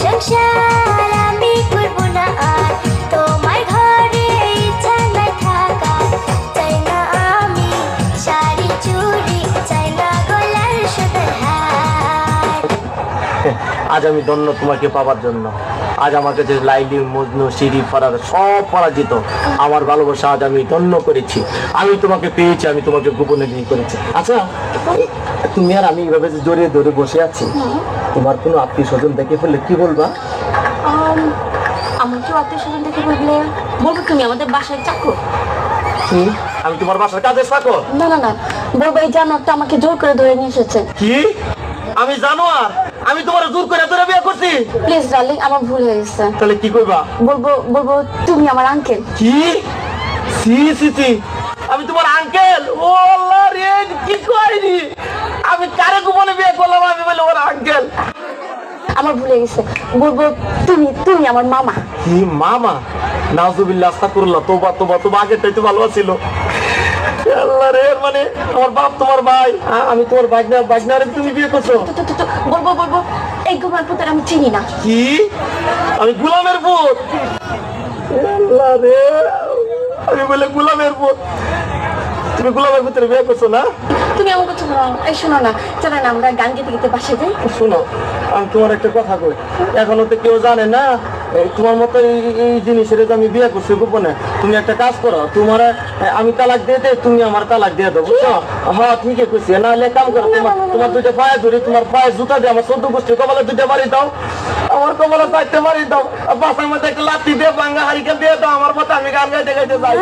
সংসার আমি করব না আর তোমার ঘরে ইচ্ছা নাই থাকার চাই না আমি শাড়ি চুড়ি চাই না গলার সুতার হার আজ আমি ধন্য তোমাকে পাবার জন্য। আজ আমার কাছে লাইলি মজনু সিঁড়ি ফারার সব পরাজিত আমার ভালোবাসা আজ আমি ধন্য করেছি। আমি তোমাকে পেয়েছি, আমি তোমাকে গোপনে বিয়ে করেছি। আচ্ছা তুমি আর আমি এইভাবে যে জড়িয়ে ধরে বসে আছি, তোমার কোনো আত্মীয় স্বজন দেখে ফেললে কি বলবা? আমার কেউ আত্মীয় স্বজন দেখে বললে বলবো তুমি আমাদের বাসায় চাকর। কি? আমি তোমার বাসার কাজে চাকর? না না না, বলবো এই জানোয়ারটা আমাকে জোর করে ধরে নিয়ে এসেছে। কি? আমি জানোয়ার? আমি তোমার জোর করে ধরে বিয়ে করছি? প্লিজ ডার্লিং, আমার ভুল হয়ে গেছে। তাহলে কি করবা? বলবো তুমি আমার আঙ্কেল। কি? সি সি সি, আমি তোমার আঙ্কেল? ও আল্লাহ রে, কি কইনি আমি? কারে গোপনে বিয়ে করলাম? আমি বলে ওর আঙ্কেল? আমার ভুলে গেছে, বলবো তুমি আমার মামা। কি মামা? নাউজুবিল্লাহ, আস্তাগফিরুল্লাহ, তোবা তোবা তোবা, আগেরটাই তো ভালো ছিল। আল্লাহ রে, মানে আমার বাপ তোমার ভাই, আমি তোমার বাগনারে তুমি বিয়ে করছো? বলবো এই গোমার পুত্র আমি চিনি না। কি? আমি গোলামের পুত? আল্লাহ রে, আমি বলে গোলামের পুত? তুমি গোলামের পুত্রে বিয়ে করছো না? তুমি আমার কথা বলো। এই শোনো না, চলো না আমরা গান গেতে গেতে বাসায় যাই। শোনো, আমি তোমার একটা কথা কই, এখনো তো কেউ জানে না তোমার মতো এই জিনিসের আমি বিয়ে করছি গোপনে। তুমি একটা কাজ করো, তোমার আমি তালাক দিয়ে দেয়, তুমি আমার তালাক দিয়ে দেবো, বুঝছো? হ্যাঁ ঠিকই করছি। না হলে কাম করো, তোমার দুইটা পায়ে ধরি, তোমার পায়ে জুতা দিয়ে আমার 14 গোষ্ঠী কপালে দুইটা বাড়ি দাও, আমার কপালে 4টে বাড়ি দাও, বাসার মধ্যে একটা লাঠি দিয়ে ভাঙ্গা হারিকেল দিয়ে দাও আমার মতো, আমি গান গাইতে গাইতে যাই।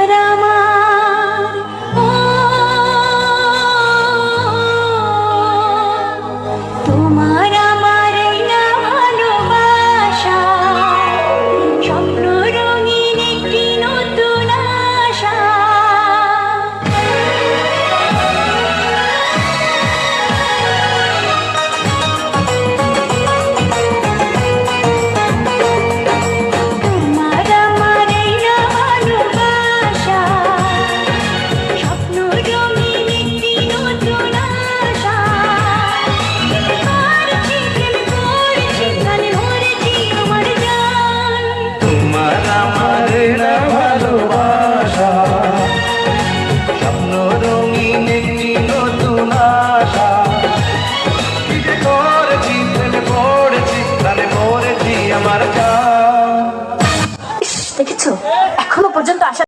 তোমার